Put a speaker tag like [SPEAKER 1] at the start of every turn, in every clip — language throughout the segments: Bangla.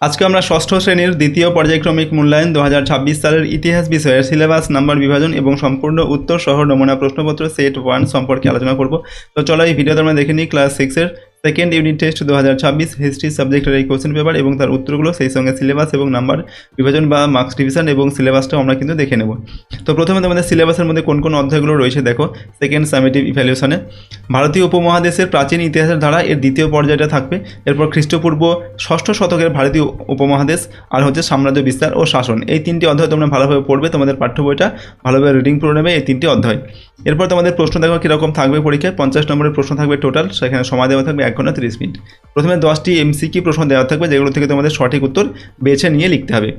[SPEAKER 1] আজকে আমরা ষষ্ঠ শ্রেণীর দ্বিতীয় পর্যায়ক্রমিক মূল্যায়ন 2026 সালের ইতিহাস বিষয়ের সিলেবাস নাম্বার বিভাজন এবং সম্পূর্ণ উত্তর সহ নমুনা প্রশ্নপত্র সেট 1 সম্পর্কে আলোচনা করব। তো চলো এই ভিডিওতে আমরা দেখে নিই ক্লাস 6 এর সেকেন্ড ইউনিট টেস্ট 2026 হিস্ট্রি সাবজেক্টের এই কোশ্চেন পেপার এবং তার উত্তরগুলো, সেই সঙ্গে সিলেবাস এবং নাম্বার বিভাজন বা মার্কস ডিভিশন এবং সিলেবাসটাও আমরা কিন্তু দেখে নেব। তো প্রথমে তোমাদের সিলেবাসের মধ্যে কোন কোন অধ্যায়গুলো রয়েছে দেখো। সেকেন্ড সামেটিভ ইভ্যালুয়েশনে ভারতীয় উপমহাদেশের প্রাচীন ইতিহাসের ধারা এর দ্বিতীয় পর্যায়টা থাকবে। এরপর খ্রিস্টপূর্ব ষষ্ঠ শতকের ভারতীয় উপমহাদেশ, আর হচ্ছে সাম্রাজ্য বিস্তার ও শাসন। এই তিনটি অধ্যায় তোমরা ভালোভাবে পড়বে, তোমাদের পাঠ্য বইটা ভালোভাবে রিডিং করে নেবে এই তিনটি অধ্যায়। এরপর তোমাদের প্রশ্ন দেখো কীরকম থাকবে পরীক্ষায়। 50 নম্বরের প্রশ্ন থাকবে টোটাল, সেখানে সময় দেওয়া থাকবে 1 ঘন্টা 30 মিনিট। প্রথমে 10টি এমসিকিউ প্রশ্ন দেওয়া থাকবে, যেগুলো থেকে তোমাদের সঠিক উত্তর বেছে নিয়ে লিখতে হবে।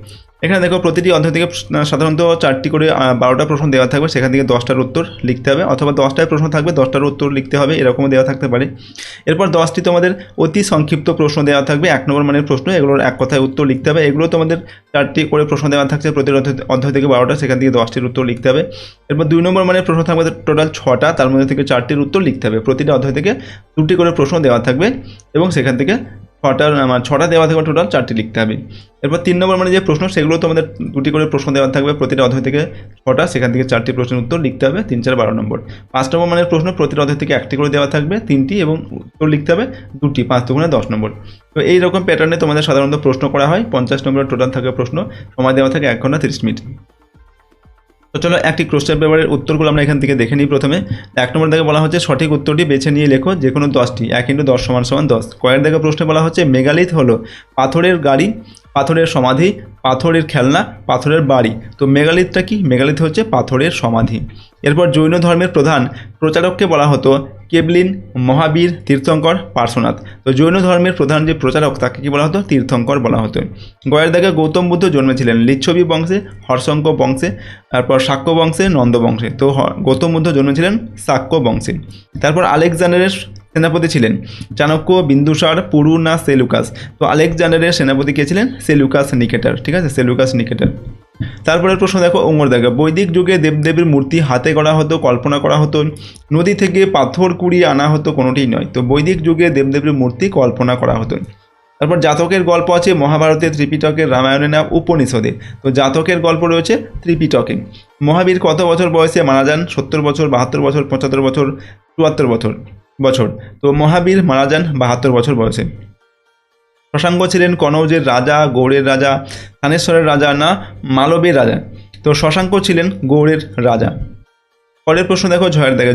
[SPEAKER 1] এখানে দেখো প্রতিটি অধ্যায় থেকে সাধারণত 4টি করে 12টা প্রশ্ন দেওয়া থাকবে, সেখান থেকে 10টার উত্তর লিখতে হবে, অথবা 10টায় প্রশ্ন থাকবে 10টার উত্তর লিখতে হবে, এরকমও দেওয়া থাকতে পারে। এরপর 10টি তোমাদের অতি সংক্ষিপ্ত প্রশ্ন দেওয়া থাকবে, 1 নম্বর মানের প্রশ্ন, এগুলোর এক কথায় উত্তর লিখতে হবে। এগুলো তোমাদের 4টি করে প্রশ্ন দেওয়া থাকছে, প্রতিটি অধ্যায় থেকে 12টা, সেখান থেকে 10টির উত্তর লিখতে হবে। এরপর 2 নম্বর মানের প্রশ্ন থাকবে টোটাল 6টা, তার মধ্যে থেকে 4টির উত্তর লিখতে হবে। প্রতিটি অধ্যায় থেকে 2টি করে প্রশ্ন দেওয়া থাকবে এবং সেখান থেকে 6টা দেওয়া থাকবে, টোটাল 4টি লিখতে হবে। এরপর 3 নম্বর মানে যে প্রশ্ন, সেগুলো তোমাদের 2টি করে প্রশ্ন দেওয়া থাকবে, প্রতিটা অধ্যায় থেকে 6টা, সেখান থেকে 4টি প্রশ্নের উত্তর লিখতে হবে, 3, 4, 12 নম্বর। 5 নম্বর মানের প্রশ্ন, প্রতিটা অধ্যায় থেকে 1টি করে দেওয়া থাকবে, 3টি, এবং উত্তর লিখতে হবে 2টি, 5 দুগুণে 10 নম্বর। তো এইরকম প্যাটার্নে তোমাদের সাধারণত প্রশ্ন করা হয়। 50 নম্বরের টোটাল থাকে প্রশ্ন, সময় দেওয়া থাকে 1 ঘন্টা 30 মিনিট। তো চলো একটি কোশ্চেন পেপারের উত্তরগুলো আমরা এখান থেকে দেখে নিই। প্রথমে 1 নম্বর থেকে বলা হচ্ছে সঠিক উত্তরটি বেছে নিয়ে লেখো যে কোনো 10টি। 1 × 10 = 10। কয়ের দেখে প্রশ্নে বলা হচ্ছে মেগালিথ হলো পাথরের গাড়ি, পাথরের সমাধি, পাথরের খেলনা, পাথরের বাড়ি। তো মেগালিথটা কি? মেগালিথ হচ্ছে পাথরের সমাধি। এরপর জৈন ধর্মের প্রধান প্রচারককে বলা হতো কেবলিন, মহাবীর, তীর্থঙ্কর, পার্শ্বনাথ। তো জৈন ধর্মের প্রধান যে প্রচারক তাকে কি বলা হতো? তীর্থঙ্কর বলা হতো। গয়ের দাগে গৌতম বুদ্ধ জন্মেছিলেন লিচ্ছবি বংশে, হর্ষঙ্ক বংশে, তারপর শাক্য বংশে, নন্দ বংশে। তো গৌতম বুদ্ধ জন্মেছিলেন শাক্য বংশে। তারপর আলেকজান্ডারের সেনাপতি ছিলেন চাণক্য, বিন্দুসার, পুরু না সেলুকাস। তো আলেকজান্ডারের সেনাপতি কে ছিলেন? সেলুকাস নিকেটার। ঠিক আছে, সেলুকাস নিকেটার। তারপরের প্রশ্ন দেখো, উমর দাগা বৈদিক যুগে দেবদেবীর মূর্তি হাতে গড়া হতো, কল্পনা করা হতো, নদী থেকে পাথর কুড়িয়ে আনা হতো, কোনোটিই নয়। তো বৈদিক যুগে দেবদেবীর মূর্তি কল্পনা করা হতো। তারপর জাতকের গল্প আছে মহাভারতে, ত্রিপিটকে, রামায়ণে না উপনিষদে। তো জাতকের গল্প রয়েছে ত্রিপিটকে। মহাবীর কত বছর বয়সে মারা যান? 70 বছর, 72 বছর, 75 বছর, 74 বছর। তো মহাবীর মারা যান 72 বছর বয়সে। শশাঙ্ক ছিলেন কনৌজের রাজা, গৌড়ের রাজা, থানেশ্বরের রাজা না মালবের রাজা? তো শশাঙ্ক ছিলেন গৌড়ের রাজা। পরের প্রশ্ন দেখো, ঝয়ের দাগে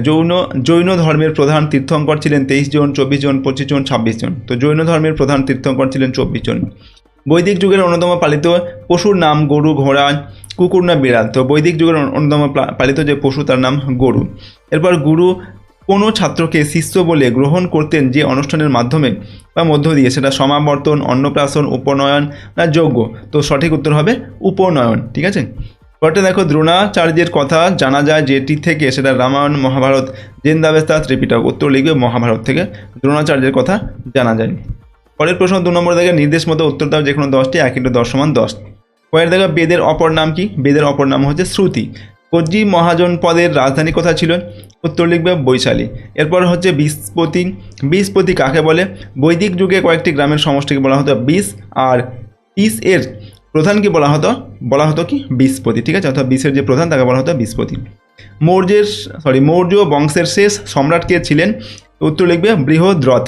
[SPEAKER 1] জৈন ধর্মের প্রধান তীর্থঙ্কর ছিলেন 23 জন, 24 জন, 25 জন, 26 জন। তো জৈন ধর্মের প্রধান তীর্থঙ্কর ছিলেন 24 জন। বৈদিক যুগের অন্যতম পালিত পশুর নাম গরু, ঘোড়া, কুকুর না বিড়াল? তো বৈদিক যুগের অন্যতম পালিত যে পশু তার নাম গরু। এরপর গুরু কোনো ছাত্রকে শিষ্য বলে গ্রহণ করতেন যে অনুষ্ঠানের মাধ্যমে বা মধ্য দিয়ে, সেটা সমাবর্তন, অন্নপ্রাশন, উপনয়ন না যজ্ঞ? তো সঠিক উত্তর হবে উপনয়ন। ঠিক আছে। পরটা দেখো, দ্রোণাচার্যের কথা জানা যায় যেটি থেকে, সেটা রামায়ণ, মহাভারত, জিন্দাবেস্তা, ত্রিপিটক। উত্তর লিখবে মহাভারত থেকে দ্রোণাচার্যের কথা জানা যায়। পরের প্রশ্ন 2 নম্বর দেখে নির্দেশ মতো উত্তর দাও যে কোনো 10টি। 1 × 10 = 10। পরের দেখো, বেদের অপর নাম কি? বেদের অপর নাম হচ্ছে শ্রুতি। কজ্জি মহাজন পদের রাজধানী কোথায় ছিল? উত্তর লিখবে বৈশালী। এরপর হচ্ছে বিশপতি। বিশপতি কাকে বলে? বৈদিক যুগে কয়েকটি গ্রামের সমষ্টিকে বলা হতো বিশ, আর বিশ এর প্রধানকে বলা হতো কি? বিশপতি। ঠিক আছে, অর্থাৎ বিশের যে প্রধান তাকে বলা হতো বিশপতি। মৌর্য বংশের শেষ সম্রাট কে ছিলেন? উত্তর লিখবে বৃহদ্রথ।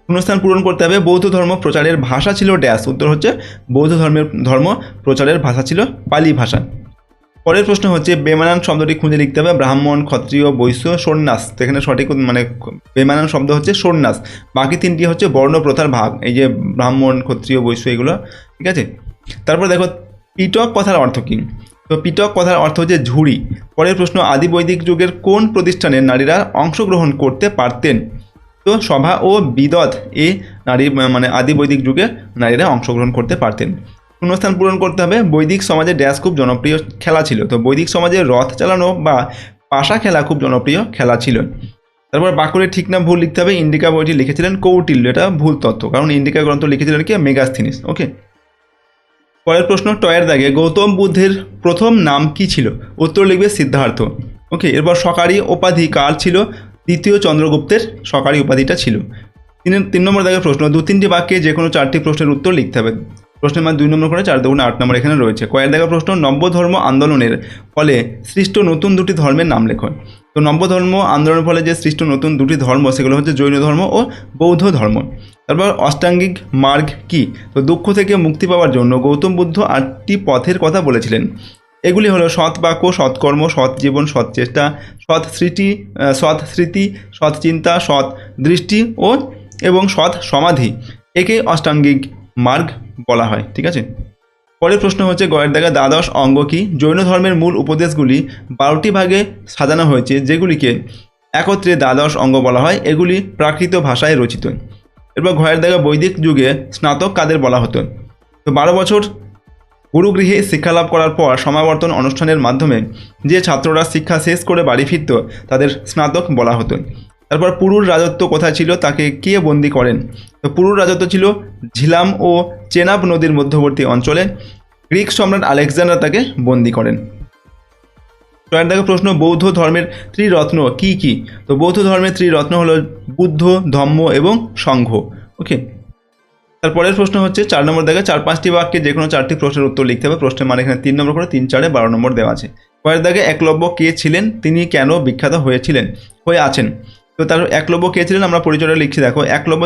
[SPEAKER 1] শূন্যস্থান পূরণ করতে হবে। বৌদ্ধ ধর্ম প্রচারের ভাষা ছিল ড্যাশ? উত্তর হচ্ছে বৌদ্ধ ধর্ম প্রচারের ভাষা ছিল পালি ভাষা। পরের প্রশ্ন হচ্ছে বেমানান শব্দটি খুঁজে লিখতে হবে। ব্রাহ্মণ, ক্ষত্রিয়, বৈশ্য, সন্ন্যাস। তো এখানে সঠিক বেমানান শব্দ হচ্ছে সন্ন্যাস। বাকি 3টি হচ্ছে বর্ণ প্রথার ভাগ, এই যে ব্রাহ্মণ, ক্ষত্রিয়, বৈশ্য এগুলো। ঠিক আছে। তারপর দেখো পিটক কথার অর্থ কী? তো পিটক কথার অর্থ হচ্ছে ঝুড়ি। পরের প্রশ্ন, আদি বৈদিক যুগের কোন প্রতিষ্ঠানে নারীরা অংশগ্রহণ করতে পারতেন? তো সভা ও বিদত আদি বৈদিক যুগে নারীরা অংশগ্রহণ করতে পারতেন। শূন্যস্থান পূরণ করতে হবে। বৈদিক সমাজে ড্যাশ খুব জনপ্রিয় খেলা ছিল? তো বৈদিক সমাজে রথ চালানো বা পাশা খেলা খুব জনপ্রিয় খেলা ছিল। তারপর বাক্যের ঠিক না ভুল লিখতে হবে। ইন্ডিকা বইটি লিখেছিলেন কৌটিল্য, এটা ভুল তথ্য, কারণ ইন্ডিকা গ্রন্থ লিখেছিলেন কি? মেগাস্থিনিস। ওকে। পরের প্রশ্ন, টয়ের দাগে গৌতম বুদ্ধের প্রথম নাম কি ছিল? উত্তর লিখবে সিদ্ধার্থ। ওকে। এরপর সরকারি উপাধি কার ছিল? দ্বিতীয় চন্দ্রগুপ্তের সরকারি উপাধিটা ছিল। তিন নম্বর দাগের প্রশ্ন, 2-3টি বাক্যে যে কোনো 4টি প্রশ্নের উত্তর লিখতে হবে। প্রশ্নের মান 2 নম্বর করে, 4 2 8 নম্বর এখানে রয়েছে। কয়ের দাগের প্রশ্ন, নব্য ধর্ম আন্দোলনের ফলে সৃষ্ট নতুন 2টি ধর্মের নাম লেখো। তো নব্য ধর্ম আন্দোলনের ফলে যে সৃষ্ট নতুন 2টি ধর্ম সেগুলো হচ্ছে জৈন ধর্ম ও বৌদ্ধ ধর্ম। তারপর অষ্টাঙ্গিক মার্গ কি? তো দুঃখ থেকে মুক্তি পাওয়ার জন্য গৌতম বুদ্ধ 8টি পথের কথা বলেছিলেন। এগুলি হলো সৎ বাক্য, সৎকর্ম, সৎ জীবন, সৎ চেষ্টা, সৎ স্মৃতি, সৎ চিন্তা, সৎ দৃষ্টি এবং সৎ সমাধি। একে অষ্টাঙ্গিক মার্গ বলা হয়। ঠিক আছে, পরের প্রশ্ন হচ্ছে গয়ের দাগা দ্বাদশ অঙ্গ কি? জৈন ধর্মের মূল উপদেশগুলি 12টি ভাগে সাজানো হয়েছে, যেগুলিকে একত্রে দ্বাদশ অঙ্গ বলা হয়। এগুলি প্রাকৃত ভাষায় রচিত। এরপর ঘয়ের দাগা বৈদিক যুগে স্নাতক কাদের বলা হতো? তো 12 বছর গুরুগৃহে শিক্ষালাভ করার পর সমাবর্তন অনুষ্ঠানের মাধ্যমে যে ছাত্ররা শিক্ষা শেষ করে বাড়ি ফিরত তাদের স্নাতক বলা হতো। তারপর পুরুর রাজত্ব কোথায় ছিল, তাকে কে বন্দী করেন? তো পুরুর রাজত্ব ছিল ঝিলাম ও চেনাব নদীর মধ্যবর্তী অঞ্চলে। গ্রিক সম্রাট আলেকজান্ডার তাকে বন্দী করেন। ছয়ের দাগে প্রশ্ন, বৌদ্ধ ধর্মের ত্রিরত্ন কি কি? তো বৌদ্ধ ধর্মের ত্রিরত্ন হলো বুদ্ধ, ধম্ম এবং সংঘ। ওকে, তারপরের প্রশ্ন হচ্ছে 4 নম্বর দাগে 4-5টি বাক্যে যে কোনো 4টি প্রশ্নের উত্তর লিখতে হবে। প্রশ্নের মান এখানে 3 নম্বর করে, 3 4 12 নম্বর দেওয়া আছে। পরের দাগে একলব্য কে ছিলেন? তিনি কেন বিখ্যাত হয়ে আছেন? তো তার একলব্য কে ছিলেন আমরা পরিচয়টা লিখছি। দেখো, একলব্য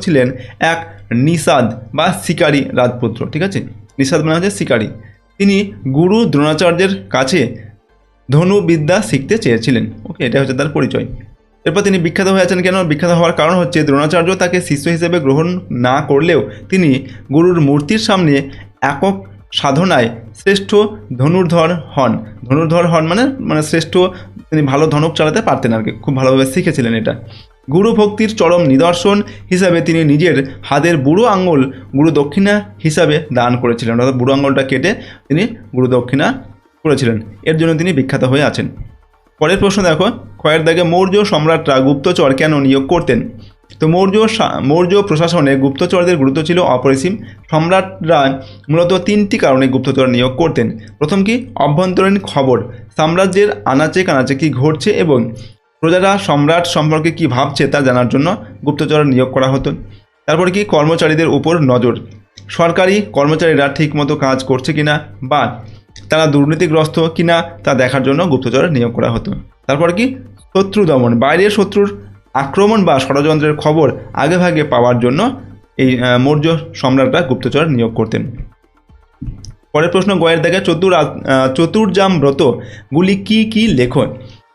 [SPEAKER 1] ছিলেন এক নিষাদ বা শিকারী রাজপুত্র। ঠিক আছে, নিষাদ মানে হচ্ছে শিকারী। তিনি গুরু দ্রোণাচার্যের কাছে ধনুবিদ্যা শিখতে চেয়েছিলেন। ওকে, এটা হচ্ছে তার পরিচয়। এরপর তিনি বিখ্যাত হয়ে আছেন কেন? বিখ্যাত হওয়ার কারণ হচ্ছে দ্রোণাচার্য তাকে শিষ্য হিসেবে গ্রহণ না করলেও তিনি গুরুর মূর্তির সামনে একক সাধনায় শ্রেষ্ঠ ধনুর্ধর হন মানে শ্রেষ্ঠ, তিনি ভালো ধনুক চালাতে পারতেন আর কি, খুব ভালোভাবে শিখেছিলেন এটা। গুরু ভক্তির চরম নিদর্শন হিসাবে তিনি নিজের হাতের বুড়ো আঙুল গুরু দক্ষিণা হিসাবে দান করেছিলেন, অর্থাৎ বুড়ো আঙুলটা কেটে তিনি গুরু দক্ষিণা করেছিলেন। এর জন্য তিনি বিখ্যাত হয়ে আছেন। পরের প্রশ্ন দেখো, ক্ষয়ের দাগে মৌর্য সম্রাটরা গুপ্তচর কেন নিয়োগ করতেন? তো মৌর্য প্রশাসনে গুপ্তচরদের গুরুত্ব ছিল অপরিসীম। সম্রাটরা মূলত 3টি কারণে গুপ্তচর নিয়োগ করতেন। প্রথম কি? অভ্যন্তরীণ খবর, সাম্রাজ্যের আনাচে কানাচে কী ঘটছে এবং প্রজারা সম্রাট সম্পর্কে কী ভাবছে তা জানার জন্য গুপ্তচর নিয়োগ করা হতো। তারপরে কি? কর্মচারীদের উপর নজর, সরকারি কর্মচারীরা ঠিকমতো কাজ করছে কিনা বা তারা দুর্নীতিগ্রস্ত কিনা তা দেখার জন্য গুপ্তচর নিয়োগ করা হতো। তারপর কি? শত্রু দমন, বাইরের শত্রুর আক্রমণ বা ষড়যন্ত্রের খবর আগেভাগে পাওয়ার জন্য এই মৌর্য সম্রাটরা গুপ্তচর নিয়োগ করতেন। পরের প্রশ্ন গয়ের দাগে চতুর্জাম ব্রতগুলি কি কি লেখো?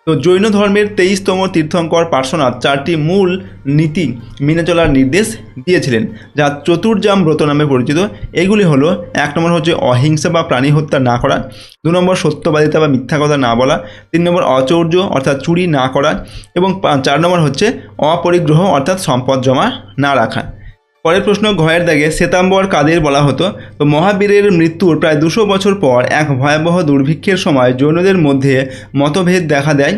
[SPEAKER 1] তো জৈন ধর্মের 23তম তীর্থঙ্কর পার্শ্বনাথ 4টি মূল নীতি মেনে চলার নির্দেশ দিয়েছিলেন, যা চতুর্জাম ব্রত নামে পরিচিত। এগুলি হলো 1 নম্বর হচ্ছে অহিংসা বা প্রাণী হত্যা না করা, 2 নম্বর সত্যবাদিতা বা মিথ্যা কথা না বলা, 3 নম্বর অচৌর্য অর্থাৎ চুরি না করা এবং 4 নম্বর হচ্ছে অপরিগ্রহ অর্থাৎ সম্পদ জমা না রাখা। পরের প্রশ্ন ঘয়ের দাগে শ্বেতাম্বর কাদের বলা হতো? তো মহাবীরের মৃত্যুর প্রায় 200 বছর পর এক ভয়াবহ দুর্ভিক্ষের সময় জৈনদের মধ্যে মতভেদ দেখা দেয়।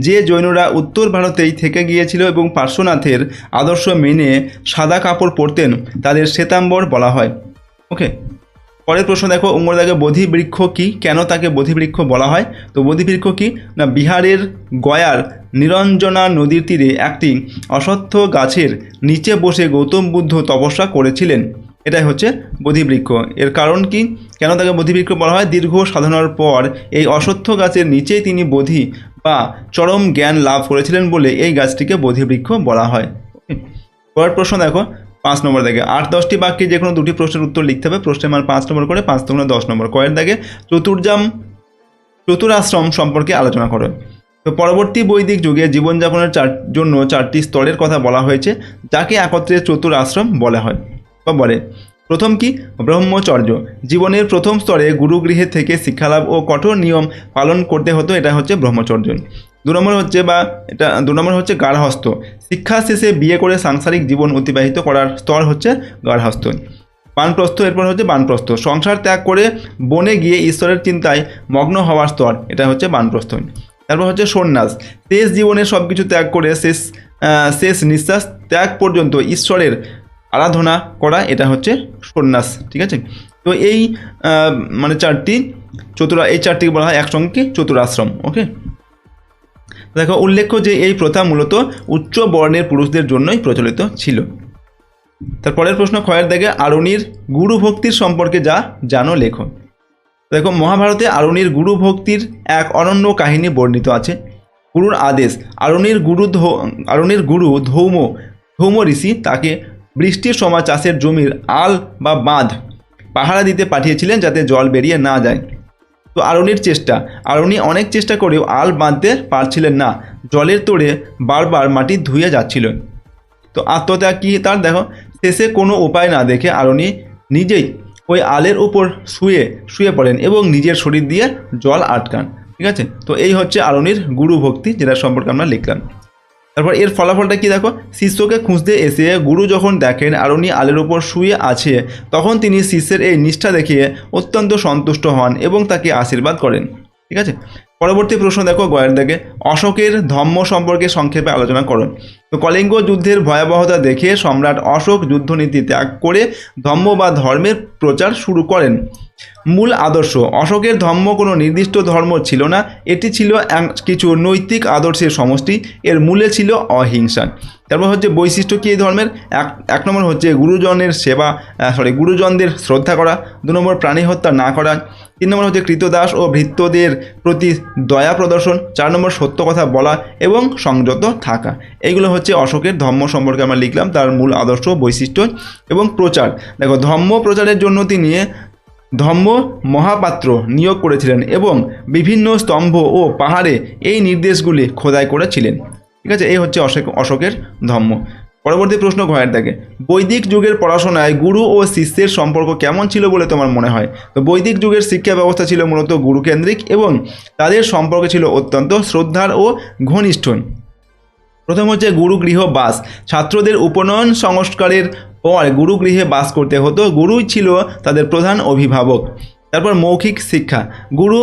[SPEAKER 1] যে জৈনরা উত্তর ভারতেই থেকে গিয়েছিল এবং পার্শ্বনাথের আদর্শ মেনে সাদা কাপড় পরতেন তাদের শ্বেতাম্বর বলা হয়। ওকে, পরের প্রশ্ন দেখো, উঙ্গর দাগে বোধিবৃক্ষ কি? কেন তাকে বোধিবৃক্ষ বলা হয়? তো বোধিবৃক্ষ কি না, বিহারের গয়ার নিরঞ্জনা নদীর তীরে একটি অশ্বত্থ গাছের নিচে বসে গৌতম বুদ্ধ তপস্যা করেছিলেন, এটাই হচ্ছে বোধিবৃক্ষ। এর কারণ কি? কেন তাকে বোধিবৃক্ষ বলা হয়? দীর্ঘ সাধনার পর এই অশ্বত্থ গাছের নিচেই তিনি বোধি বা চরম জ্ঞান লাভ করেছিলেন বলে এই গাছটিকে বোধিবৃক্ষ বলা হয়। পরের প্রশ্ন দেখো 5 নম্বর দাগে 8-10টি বাক্যে যে কোনো 2টি প্রশ্নের উত্তর লিখতে হবে। প্রশ্নের মান 5 নম্বর করে, 5 × 10 নম্বর। কয়ের দাগে চতুরাশ্রম সম্পর্কে আলোচনা করো। তো পরবর্তী বৈদিক যুগে জীবনযাপনের জন্য 4টি স্তরের কথা বলা হয়েছে, যাকে একত্রে চতুরাশ্রম বলা হয় বা বলে। প্রথম কি? ব্রহ্মচর্য। জীবনের প্রথম স্তরে গুরুগৃহে থেকে শিক্ষালাভ ও কঠোর নিয়ম পালন করতে হতো, এটা হচ্ছে ব্রহ্মচর্য। 2 নম্বর হচ্ছে গার্হস্থ্য। শিক্ষা শেষে বিয়ে করে সাংসারিক জীবন অতিবাহিত করার স্তর হচ্ছে গার্হস্থ্য। বানপ্রস্থ, এরপর হচ্ছে বানপ্রস্থ। সংসার ত্যাগ করে বনে গিয়ে ঈশ্বরের চিন্তায় মগ্ন হওয়ার স্তর, এটা হচ্ছে বানপ্রস্থ। তারপর হচ্ছে সন্ন্যাস। শেষ জীবনে সব কিছু ত্যাগ করে শেষ নিঃশ্বাস ত্যাগ পর্যন্ত ঈশ্বরের আরাধনা করা, এটা হচ্ছে সন্ন্যাস। ঠিক আছে, তো এই এই 4টিকে বলা হয় একসঙ্গে চতুরাশ্রম। ওকে, দেখো উল্লেখ্য যে এই প্রথা মূলত উচ্চ বর্ণের পুরুষদের জন্যই প্রচলিত ছিল। তারপরের প্রশ্ন ক্ষয়ের দাগে আরুণীর গুরু ভক্তির সম্পর্কে যা জানো লেখো। দেখো মহাভারতে আরুণীর গুরু ভক্তির এক অনন্য কাহিনী বর্ণিত আছে। গুরুর আদেশ, আরুণীর গুরু ধৌম ঋষি তাকে বৃষ্টির সময় চাষের জমির আল বা বাঁধ পাহারা দিতে পাঠিয়েছিলেন যাতে জল বেরিয়ে না যায়। তো আরুণী অনেক চেষ্টা করেও আল বাঁধতে পারছিলেন না, জলের তোড়ে বারবার মাটি ধুয়ে যাচ্ছিল। তো আত্মত্যাগ কি তার, দেখো শেষে কোনো উপায় না দেখে আরুণী নিজেই ওই আলের উপর শুয়ে পড়েন এবং নিজের শরীর দিয়ে জল আটকান। ঠিক আছে, তো এই হচ্ছে আরুণীর গুরু ভক্তি, যেটা সম্পর্কে আমরা লিখলাম। তারপর এর ফলাফলটা কি দেখো, শিষ্যকে খুঁজতে এসে গুরু যখন দেখেন আরুণী আলের উপর শুয়ে আছে, তখন তিনি শিষ্যের এই নিষ্ঠা দেখিয়ে অত্যন্ত সন্তুষ্ট হন এবং তাকে আশীর্বাদ করেন। ঠিক আছে, পরবর্তী প্রশ্ন দেখো গয়ের দাগে অশোকের ধম্ম সম্পর্কে সংক্ষেপে আলোচনা করুন। তো কলিঙ্গ যুদ্ধের ভয়াবহতা দেখে সম্রাট অশোক যুদ্ধনীতি ত্যাগ করে ধম্ম বা ধর্মের প্রচার শুরু করেন। মূল আদর্শ, অশোকের ধর্ম কোনো নির্দিষ্ট ধর্ম ছিল না, এটি ছিল কিছু নৈতিক আদর্শের সমষ্টি। এর মূলে ছিল অহিংসা। তারপর হচ্ছে বৈশিষ্ট্য কী এই ধর্মের, এক নম্বর হচ্ছে গুরুজনদের শ্রদ্ধা করা, 2 নম্বর প্রাণী হত্যা না করা, 3 নম্বর হচ্ছে কৃতদাস ও ভৃত্যদের প্রতি দয়া প্রদর্শন, 4 নম্বর সত্য কথা বলা এবং সংযত থাকা। এইগুলো হচ্ছে অশোকের ধর্ম সম্পর্কে আমরা লিখলাম, তার মূল আদর্শ, বৈশিষ্ট্য এবং প্রচার। দেখো ধর্ম প্রচারের জন্য তিনি ধম্ম মহাপাত্র নিয়োগ করেছিলেন এবং বিভিন্ন স্তম্ভ ও পাহাড়ে এই নির্দেশগুলি খোদাই করেছিলেন। ঠিক আছে, এই হচ্ছে অশোকের ধম্ম। পরবর্তী প্রশ্ন ঘয়ের দাগে বৈদিক যুগের পড়াশোনায় গুরু ও শিষ্যের সম্পর্ক কেমন ছিল বলে তোমার মনে হয়? তো বৈদিক যুগের শিক্ষা ব্যবস্থা ছিল মূলত গুরুকেন্দ্রিক এবং তাদের সম্পর্ক ছিল অত্যন্ত শ্রদ্ধার ও ঘনিষ্ঠ। প্রথম হচ্ছে গুরুগৃহ বাস, ছাত্রদের উপনয়ন সংস্কারের পর গুরুগৃহে বাস করতে হতো, গুরুই ছিল তাদের প্রধান অভিভাবক। তারপর মৌখিক শিক্ষা, গুরু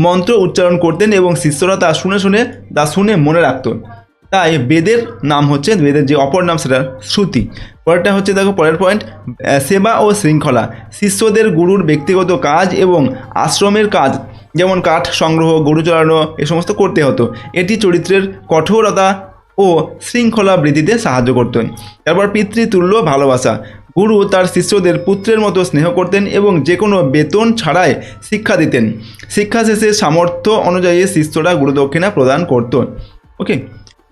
[SPEAKER 1] মন্ত্র উচ্চারণ করতেন এবং শিষ্যরা তা শুনে মনে রাখত। তাই বেদের নাম হচ্ছে, বেদের যে অপর নাম সেটা শ্রুতি। পরেরটা হচ্ছে দেখো পরের পয়েন্ট, সেবা ও শৃঙ্খলা, শিষ্যদের গুরুর ব্যক্তিগত কাজ এবং আশ্রমের কাজ যেমন কাঠ সংগ্রহ, গরু চড়ানো এ সমস্ত করতে হতো। এটি চরিত্রের কঠোরতা ও শৃঙ্খলা বৃদ্ধিতে সাহায্য করতেন। তারপর পিতৃতুল্য ভালোবাসা, গুরু তার শিষ্যদের পুত্রের মতো স্নেহ করতেন এবং যে কোনো বেতন ছাড়াই শিক্ষা দিতেন। শিক্ষা শেষে সামর্থ্য অনুযায়ী শিষ্যরা গুরুদক্ষিণা প্রদান করত। ওকে,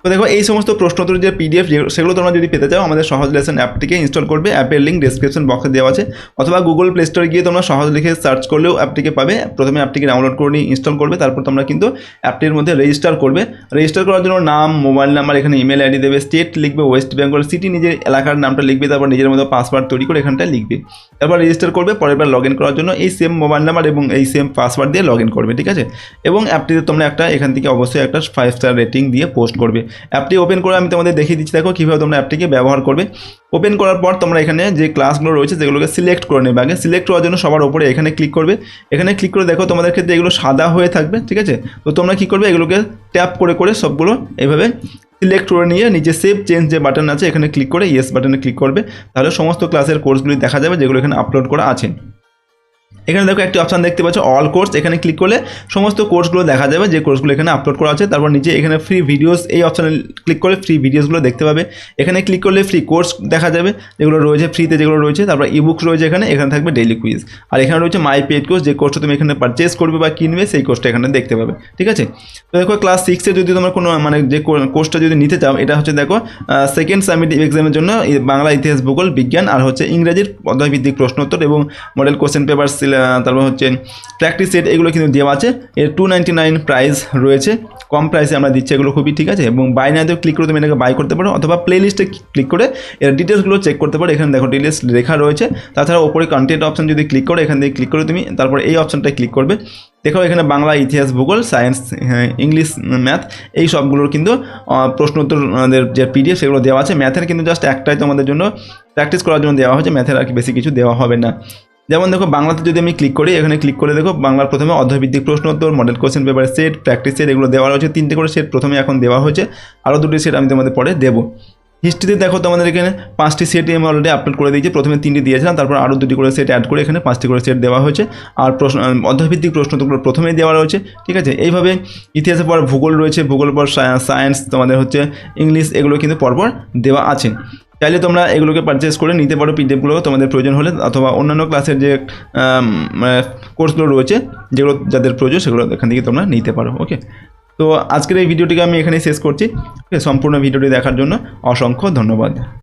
[SPEAKER 1] তো দেখো এই সমস্ত প্রশ্নোত্তর যে পিডিএফ সেগুলো তোমরা যদি পেতে চাও আমাদের সহজ লেসন অ্যাপটিকে ইনস্টল করবে। অ্যাপের লিঙ্ক ডেসক্রিপশন বক্সে দেওয়া আছে, অথবা গুগল প্লে স্টোরে গিয়ে তোমরা সহজ লিখে সার্চ করলেও অ্যাপটিকে পাবে। প্রথমে অ্যাপটিকে ডাউনলোড করে নিয়ে ইনস্টল করবে, তারপর তোমরা কিন্তু অ্যাপটির মধ্যে রেজিস্টার করবে। রেজিস্টার করার জন্য নাম, মোবাইল নাম্বার, এখানে ইমেল আইডি দেবে, স্টেট লিখবে ওয়েস্ট বেঙ্গল, সিটি নিজের এলাকার নামটা লিখবে, তারপর নিজের মতো পাসওয়ার্ড তৈরি করে এখানটায় লিখবে, তারপর রেজিস্টার করবে। পরের বার লগ ইন করার জন্য এই সেম মোবাইল নাম্বার এবং এই সেম পাসওয়ার্ড দিয়ে লগ ইন করবে। ঠিক আছে, এবং অ্যাপটিতে তোমরা এখান থেকে অবশ্যই একটা 5 স্টার রেটিং দিয়ে পোস্ট করবে। অ্যাপটি ওপেন করে আমি তোমাদের দেখিয়ে দিচ্ছি, দেখো কীভাবে তোমরা অ্যাপটিকে ব্যবহার করবে। ওপেন করার পর তোমরা এখানে যে ক্লাসগুলো রয়েছে সেগুলোকে সিলেক্ট করে নেবে। আগে সিলেক্ট হওয়ার জন্য সবার উপরে এখানে ক্লিক করবে। এখানে ক্লিক করে দেখো তোমাদের ক্ষেত্রে এগুলো সাদা হয়ে থাকবে। ঠিক আছে, তো তোমরা কী করবে, এগুলোকে ট্যাপ করে সবগুলো এইভাবে সিলেক্ট করে নিয়ে নিচে সেভ চেঞ্জ যে বাটন আছে এখানে ক্লিক করে ইয়েস বাটনে ক্লিক করবে। তাহলে সমস্ত ক্লাসের কোর্সগুলি দেখা যাবে যেগুলো এখানে আপলোড করা আছে। এখানে দেখো একটি অপশান দেখতে পাচ্ছ অল কোর্স, এখানে ক্লিক করলে সমস্ত কোর্সগুলো দেখা যাবে যে কোর্সগুলো এখানে আপলোড করা আছে। তারপর নিচে এখানে ফ্রি ভিডিওস, এই অপশানে ক্লিক করে ফ্রি ভিডিওসগুলো দেখতে পাবে। এখানে ক্লিক করলে ফ্রি কোর্স দেখা যাবে যেগুলো রয়েছে ফ্রিতে, যেগুলো রয়েছে। তারপর ইবুকস রয়েছে এখানে থাকবে ডেইলি কুইজ, আর এখানে রয়েছে মাই পেড কোর্স, যে কোর্সটা তুমি এখানে পারচেস করবে বা কিনবে সেই কোর্সটা এখানে দেখতে পাবে। ঠিক আছে, তো দেখো ক্লাস 6-এ যদি তোমরা কোনো যে কোর্সটা যদি নিতে চাও, এটা হচ্ছে দেখো সেকেন্ড সামিটিভ এক্সামের জন্য বাংলা, ইতিহাস, ভূগোল, বিজ্ঞান আর হচ্ছে ইংরেজির অধ্যায়ভিত্তিক প্রশ্নোত্তর এবং মডেল কোশ্চেন পেপার, তারপর হচ্ছে প্র্যাকটিস সেট, এগুলো কিন্তু দেওয়া আছে। এর 299 প্রাইস রয়েছে, কম প্রাইসে আমরা দিচ্ছি এগুলো খুবই। ঠিক আছে, এবং বাই নাওতে ক্লিক করে তুমি এটাকে বাই করতে পারো, অথবা প্লে লিস্টে ক্লিক করে এর ডিটেলসগুলো চেক করতে পারো। এখানে দেখো ডিটেলস লেখা রয়েছে। তাছাড়া ওপরে কন্টেন্ট অপশন যদি ক্লিক করো, এখান থেকে ক্লিক করে তুমি তারপর এই অপশনটায় ক্লিক করবে। দেখো এখানে বাংলা, ইতিহাস, ভূগোল, সায়েন্স, ইংলিশ, ম্যাথ এই সবগুলোর কিন্তু প্রশ্নোত্তরের যে পিডিএফ সেগুলো দেওয়া আছে। ম্যাথের কিন্তু জাস্ট একটাই তোমাদের জন্য প্র্যাকটিস করার জন্য দেওয়া হয়েছে, ম্যাথের আর কি বেশি কিছু দেওয়া হবে না। যেমন দেখো বাংলাতে যদি আমি ক্লিক করি, এখানে ক্লিক করে দেখো বাংলার প্রথমে অধ্যায়ভিত্তিক প্রশ্নোত্তর, model question paper set, practice set এগুলো দেওয়া রয়েছে। 3টে করে সেট প্রথমে এখন দেওয়া হয়েছে, আরও 2টি সেট আমি তোমাদের পরে দেবো। হিস্ট্রিতে দেখো তোমাদের এখানে 5টি সেট আমি অলরেডি আপলোড করে দিয়েছি। প্রথমে 3টি দিয়েছিলাম, তারপর আরও 2টি করে সেট অ্যাড করে এখানে 5টি করে সেট দেওয়া হয়েছে। আর অধ্যায়ভিত্তিক প্রশ্ন তোমরা প্রথমেই দেওয়া রয়েছে, ঠিক আছে। এইভাবে ইতিহাসের পর ভূগোল রয়েছে, ভূগোল পর সায়েন্স, তোমাদের হচ্ছে ইংলিশ, এগুলো কিন্তু পরপর দেওয়া আছে। চাইলে তোমরা এগুলোকে পারচেস করে নিতে পারো, পিডিএফগুলো তোমাদের প্রয়োজন হলে, অথবা অন্যান্য ক্লাসের যে কোর্সগুলো রয়েছে যেগুলো যাদের প্রয়োজন সেগুলো এখান থেকে তোমরা নিতে পারো। ওকে, তো আজকের এই ভিডিওটিকে আমি এখানেই শেষ করছি। সম্পূর্ণ ভিডিওটি দেখার জন্য অসংখ্য ধন্যবাদ।